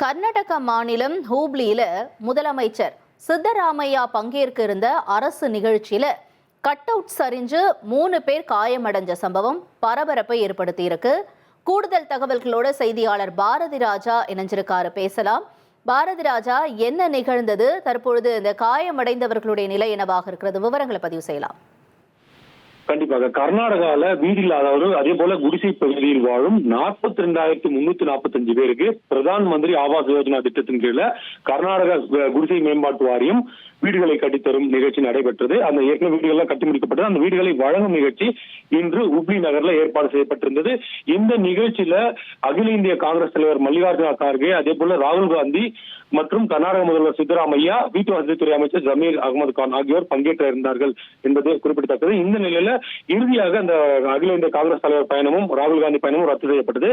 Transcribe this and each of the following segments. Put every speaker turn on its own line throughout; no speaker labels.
கர்நாடக மாநிலம் ஹூப்ளியில முதலமைச்சர் சித்தராமையா பங்கேற்க இருந்த அரசு நிகழ்ச்சியில கட் அவுட் சரிஞ்சு 3 பேர் காயமடைஞ்ச சம்பவம் பரபரப்பை ஏற்படுத்தி இருக்கு. கூடுதல் தகவல்களோட செய்தியாளர் பாரதி ராஜா இணைஞ்சிருக்காரு. பேசலாம். பாரதி ராஜா, என்ன நிகழ்ந்தது? தற்பொழுது இந்த காயமடைந்தவர்களுடைய நிலை என்னவாக இருக்கிறது? விவரங்களை பதிவு செய்யலாம்.
கண்டிப்பாக கர்நாடகால வீடில்லாதவர்கள் அதே போல குடிசை பகுதியில் வாழும் 42,345 பேருக்கு பிரதான் மந்திரி ஆவாஸ் யோஜனா திட்டத்தின் கீழ கர்நாடக குடிசை மேம்பாட்டு வாரியம் வீடுகளை கட்டித்தரும் நிகழ்ச்சி நடைபெற்றது. அந்த ஏற்கனவே வீடுகள்லாம் கட்டி முடிக்கப்பட்டது. அந்த வீடுகளை வழங்கும் நிகழ்ச்சி இன்று ஹுப்ளி நகர்ல ஏற்பாடு செய்யப்பட்டிருந்தது. இந்த நிகழ்ச்சியில அகில இந்திய காங்கிரஸ் தலைவர் மல்லிகார்ஜுன கார்கே, அதே போல ராகுல் காந்தி மற்றும் கர்நாடக முதல்வர் சித்தராமையா, வீட்டு வசதித்துறை அமைச்சர் ஜமீர் அகமது கான் ஆகியோர் பங்கேற்ற இருந்தார்கள் என்பது குறிப்பிடத்தக்கது. இந்த நிலையில இறுதியாக அந்த அகில இந்திய காங்கிரஸ் தலைவர் பயணமும் ராகுல் காந்தி பயணமும் ரத்து செய்யப்பட்டது.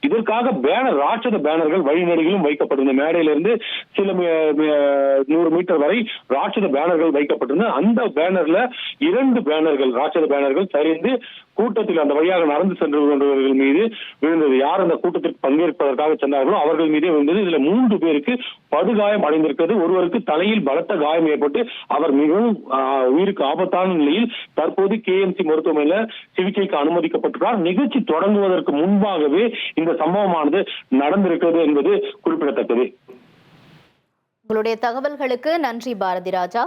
இதற்காக ராட்சத பேனர்கள் வழிநெடுகிலும் வைக்கப்பட்டிருந்த மேடையிலிருந்து சில 100 மீட்டர் வரை ராட்சத பேனர்கள் வைக்கப்பட்டிருந்த அந்த பேனர்ல 2 பேனர்கள் ராட்சத பேனர்கள் சரிந்து கூட்டத்தில் அந்த வழியாக நடந்து சென்று கொண்டவர்கள் மீது விழுந்தது. யார் அந்த கூட்டத்திற்கு பங்கேற்பதற்காக சென்றார்களோ அவர்கள் மீதே விழுந்தது. இதுல 3 பேருக்கு படுகாயம் அடைந்திருக்கிறது. ஒருவருக்கு தலையில் பலத்த காயம் ஏற்பட்டு அவர் மிகவும் உயிருக்கு ஆபத்தான நிலையில் தற்போது KMC மருத்துவமனையில சிகிச்சைக்கு அனுமதிக்கப்பட்டுள்ளார். நிகழ்ச்சி தொடங்குவதற்கு முன்பாகவே இந்த சம்பவமானது நடந்திருக்கிறது என்பது குறிப்பிடத்தக்கது.
உங்களுடைய தகவல்களுக்கு நன்றி பாரதி ராஜா.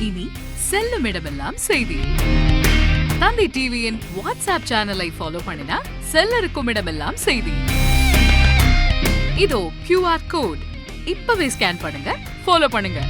இனி செல்லும் இடமெல்லாம் செய்தி. தந்தி டிவியின் வாட்ஸ்அப் சேனலை ஃபாலோ பண்ணினா செல்ல இருக்கும் இடமெல்லாம் செய்தி. இதோ QR கோட் இப்பவே ஸ்கேன் பண்ணுங்க, ஃபாலோ பண்ணுங்க.